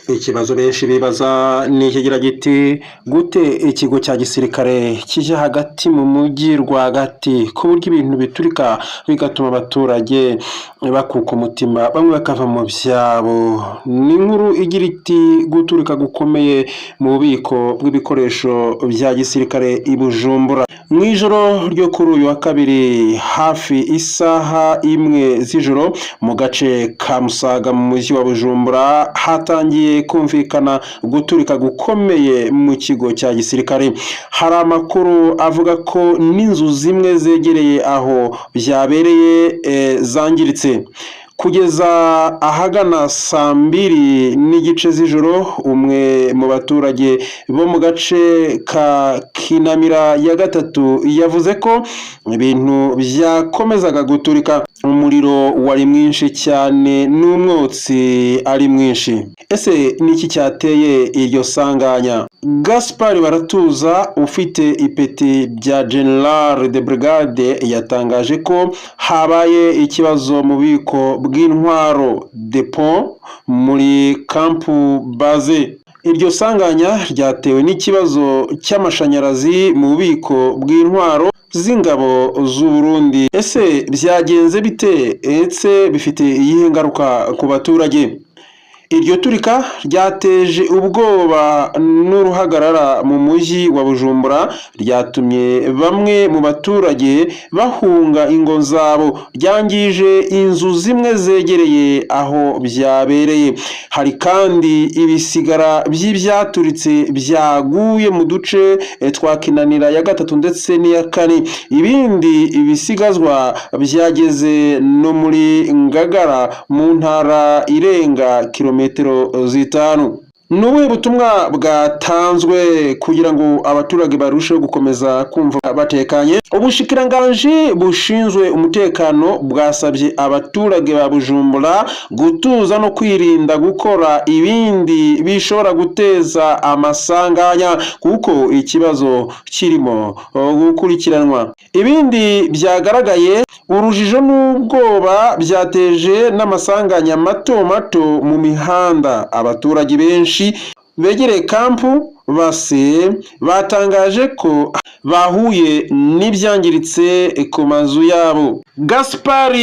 Ikibazo benshi bibaza ni ikigira giti gute ikigo cya gisirikare kije hagati mu mujyi rwagati ku buryo ibintu biturika bigatuma abaturage bakuka umutima bamwe bakava mu byabo. Ni inkuru igira iti guturika gukomeye mu bubiko bw'ibikoresho bya gisirikare i Bujumbura mu ijoro ryo kuri uyu wa kabiri hafi isaha imwe z'ijoro mu gace ka Musaga mu mujyi wa Bujumbura hatangiye kumvikana guturika gukomeye mu kigo cya gisirikare. Hari amakuru avuga ko n'inzu zimwe zegereye aho byabereye zangiritse. Kugeza ahagana saa 2:00 z'ijoro umwe mu baturage bo mu gace ka Kinamira ya gatatu yavuze ko ibintu byakomezaga guturika, umuriro wari mwinshi cyane n'umwotsi ari mwinshi. Ese niki cyateye iryo sanganya? Gaspard Baratuza ufite ipeti bya General de Brigade yatangaje ko habaye ikibazo mu biko bw'intwaro depot muri kampu base. Iryo sanganya ryatewe n'ikibazo cy'amashanyarazi mu bubiko bw'intwaro z'ingabo z'u Burundi. Ese byagenze bite? Ese bifite iyihe ngaruka ku baturage? Iryo turika ryateje ubwoba n'uruhagarara mu mujyi wa Bujumbura, ryatumye bamwe mu baturage bahunga ingo zabo, ryangije inzu zimwe zegereye aho byabereye. Hari kandi ibisigara by'ibyaturitse byaguye mu duce twa Kinanira ya gatatu ndetse n'iya kane. Ibindi ibisigazwa byageze no muri Ngagara mu ntara irenga kilometero 5. Nubuhe butumwa bwatanzwe kugira ngo abaturage barusheho gukomeza kumva batekanye? Ubushikiranganji bushinzwe umutekano bwasabye abaturage ba Bujumbura gutuza no kwirinda gukora ibindi bishobora guteza amasanganya kuko ikibazo kirimo gukurikiranwa. Ibindi byagaragaye urujijo n'ubwoba byateje n'amasanganya mato mato mu mihanda. Abaturage benshi begereye kampu base batangaje ko bahuye n'ibyangiritse ku mazu yabo. Gaspard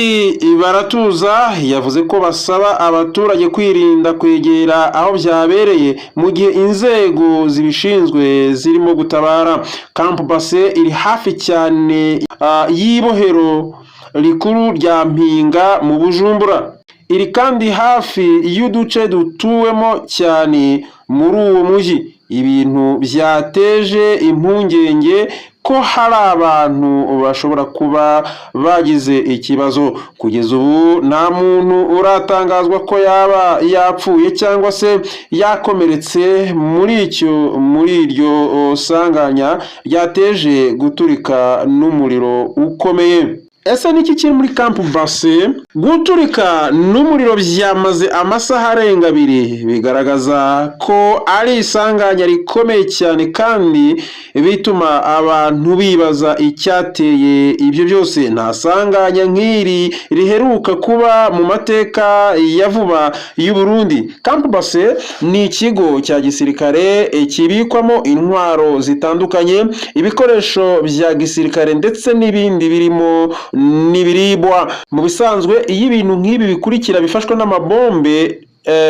Baratuza yavuze ko basaba abaturage kwirinda kwegera aho byabereye mu gihe inzego zibishinzwe zirimo gutabara. Kampu base iri hafi cyane y'ibohero rikuru rya Mpinga mu Bujumbura. Iri kandi hafi y'uduce dutuwemo cyane muri uwo mujyi. Ibintu byateje impungenge ko hari abantu bashobora kuba bagize ikibazo. Kugeza ubu nta muntu uratangazwa ko yaba yapfuye cyangwa se yakomeretse muri iryo sanganya ryateje guturika n'umuriro ukomeye. Ese niki kiri muri kampu base? Guturika n'umuriro byamaze amasaha arenga 2, bigaragaza ko ari isanganya rikomeye cyane kandi bituma abantu bibaza icyateye ibyo byose. Nta sanganya nk'iri riheruka kuba mu mateka ya vuba y'u Burundi. Kampu base ni ikigo cya gisirikare kibikwamo intwaro zitandukanye, ibikoresho bya gisirikare ndetse n'ibindi birimo n'ibiribwa. Mu bisanzwe iyo ibintu nk'ibi bikurikira bifashwe n'amabombe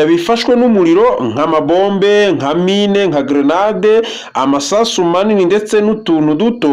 bifashwe n'umuriro nk'amabombe, nka mine, nka grenade, amasasu manini ndetse n'utuntu duto,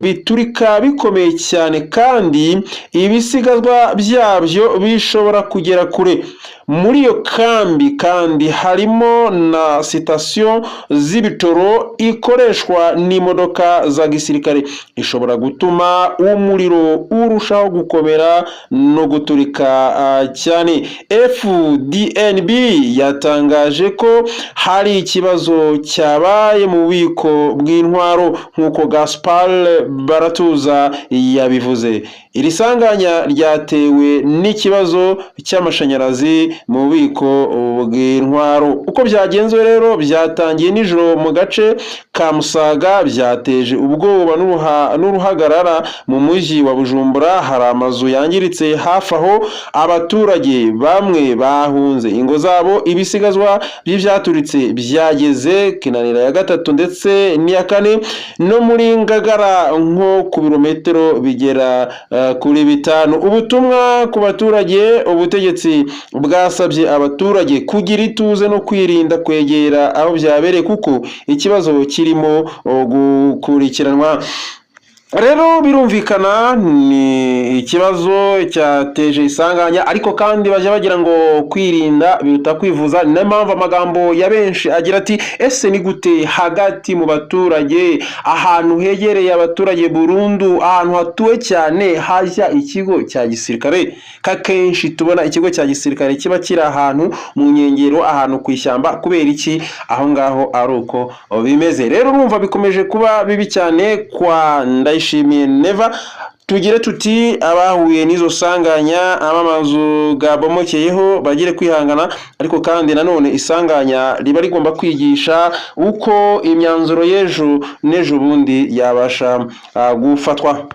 biturika bikomeye cyane kandi ibisigazwa byabyo bishobora kugera kure. Muri iyo kambi kandi harimo na sitasiyo z'ibitoro ikoreshwa n'imodoka za gisirikare, ishobora gutuma umuriro urushaho gukomera no guturika cyane. FDNB yatangaje ko hari ikibazo cyabaye mu bubiko bw'intwaro nk'uko Gaspard Baratuza yabivuze. iri sanganya ryatewe n'ikibazo cy'amashanyarazi mu bubiko bw'intwaro. Uko byagenze rero, byatangiye nijoro mu gace ka Musaga, byateje ubwoba n'uruhagarara mu mujyi wa Bujumbura. Hari amazu yangiritse hafi aho, abaturage bamwe bahunze ingo zabo, ibisigazwa by'ibyaturitse byageze Kinanira ya gatatu ndetse n'iya kane, no muri Ngagara nko ku birometero bigera kuri 5. Ubutumwa ku baturage: ubutegetsi bwasabye abaturage kugira ituze no kwirinda kwegera aho byabereye kuko ikibazo kirimo gukurikiranwa. Rero birumvikana ni ikibazo cyateje isanganya, ariko kandi baje bagira ngo kwirinda biruta kwivuza. Ni mpamvu amagambo ya benshi agira ati ese ni gute hagati mu baturage, ahantu hegereye abaturage burundu, ahantu hatuwe cyane, hajya ikigo cya gisirikare? Kakenshi tubona ikigo cya gisirikare kiba kiri ahantu mu nkengero, ahantu ku ishyamba. Kubera iki aho ngaho ari uko bimeze? Rero urumva bikomeje kuba bibi cyane kwa Ndayishimiye Neva. Tugire tuti abahuye n'izo sanganya, amazu gabomokeyeho bagire kwihangana, ariko kandi nanone isanganya riba rigomba kwigisha uko imyanzuro n'ejo bundi yabasha gufatwa.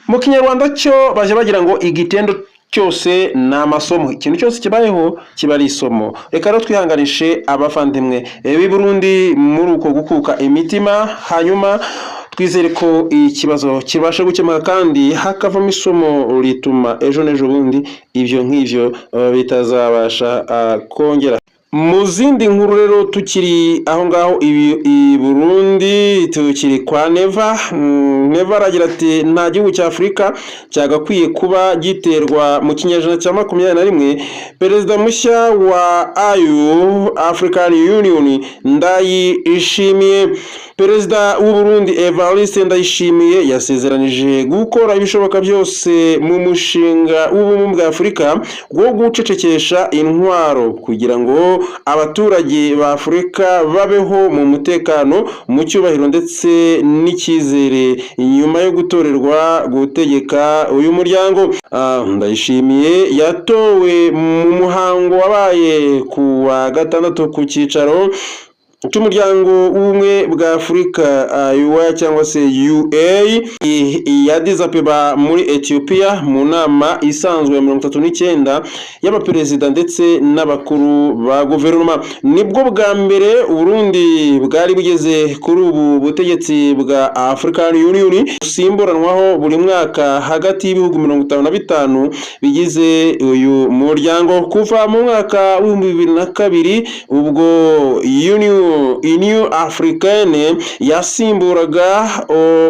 Mu Kinyarwanda cyo baje bagira ngo igitendo cyose ni amasomo. Ikintu cyose kibayeho kiba ari isomo. Reka rero twihanganishe abavandimwe b'i Burundi muri uko gukuka imitima, hanyuma twizere ko ikibazo kibasha gukemuka kandi hakavamo isomo rituma ejo n'ejo bundi ibyo nk'ivyo bitazabasha kongera. Mu zindi nkuru rero, tukiri aho ngaho i Burundi, tukiri kwa Neva. Neva aragira ati nta gihugu cya Afurika cyagakwiye kuba giterwa mu kinyejana cya 21. Perezida mushya wa AU African Union Ndayishimiye, Perezida w'u Burundi Evariste Ndayishimiye yasezeranije gukora ibishoboka byose mu mushinga w'ubumwe bwa Afurika wo gucecekesha intwaro kugira ngo abaturage ba Afurika babeho mu mutekano, mu cyubahiro ndetse n'icyizere nyuma yo gutorerwa gutegeka uyu muryango. Ndayishimiye yatowe mu muhango wabaye ku wa gatandatu ku cyicaro cy'umuryango w'ubumwe bwa Afurika UA cyangwa se UA ya Addis Ababa muri Ethiopia, mu nama isanzwe ya 39 y'abaperezida ndetse n'abakuru ba guverinoma. Nibwo bwa mbere Burundi bwari bugeze kuri ubu butegetsi bwa African Union busimburanwaho buri mwaka hagati y'ibihugu 55 bigize uyu muryango. Kuva mu mwaka wa 2002 ubwo Union Africaine yasimburaga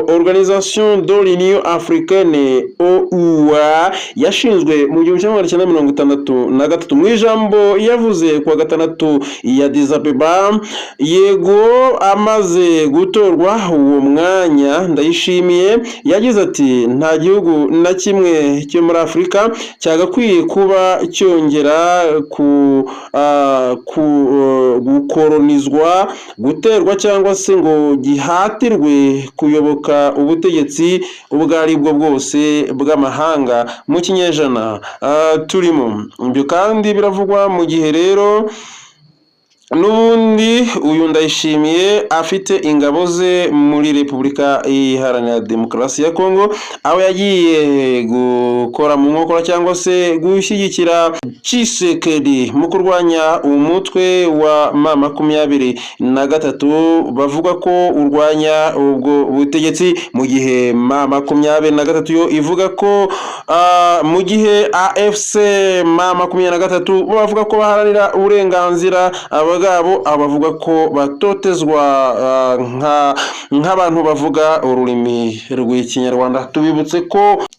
Organisation de l'Union Africaine OUA yashinzwe mu 1963. Mu ijambo yavuze ku wa gatandatu ya Addis Ababa yego amaze gutorwa uwo mwanya, Ndayishimiye yagize ati nta gihugu na kimwe cyo muri Afurika cyagakwiye kuba cyongera gukolonizwa, guterwa cyangwa se ngo gihatirwe kuyoboka ubutegetsi ubwo ari bwo bwose bw'amahanga mu kinyejana turimo. Ibyo kandi biravugwa mu gihe rero n'ubundi uyu Ndayishimiye afite ingabo ze muri Repubulika Iharanira Demokarasi ya Kongo, aho yagiye gukora mu nkokora cyangwa se gushyigikira Tshisekedi mu kurwanya umutwe wa M23 bavuga ko urwanya ubwo butegetsi, mu gihe M23 yo ivuga ko mu gihe AFC M23 bavuga ko baharanira uburenganzira abagabo, abavuga ko batotezwa nk'abantu bavuga ururimi rw'ikinyarwanda.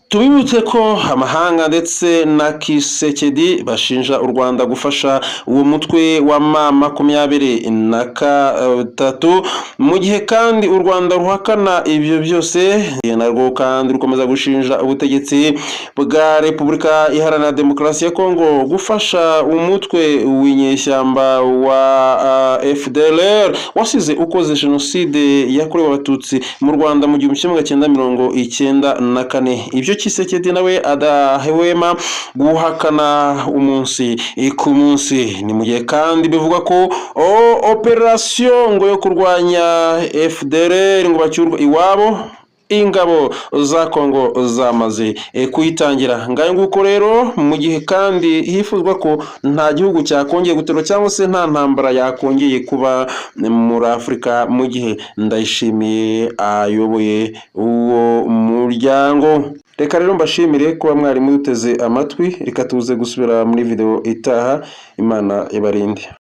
Tubibutse ko amahanga ndetse na Tshisekedi bashinja u Rwanda gufasha uwo mutwe wa M23, mu gihe kandi u Rwanda ruhakana ibyo byose, narwo kandi rukomeza gushinja ubutegetsi bwa Repubulika Iharanira Demokarasi ya Kongo gufasha umutwe w'inyeshyamba wa wa FDLR wasize ukoze jenoside yakorewe abatutsi mu Rwanda mu 1994. Ibyo Kisekedi nawe adahwema guhakana umunsi ku munsi. Ni mu gihe kandi bivuga ko operation ngo yo kurwanya FDLR ngo bacyurwa iwabo ingabo za Kongo zamaze kuyitangira. Ngaye nguko rero mu gihe kandi hifuzwa ko nta gihugu cyakongeye guterwa cyangwa se nta ntambara yakongeye kuba muri Afurika mu gihe Ndayishimiye ayoboye uwo muryango. Reka rero mbashimire kuba mwari muteze amatwi, reka tuze gusubira muri video itaha. Imana ibarinde.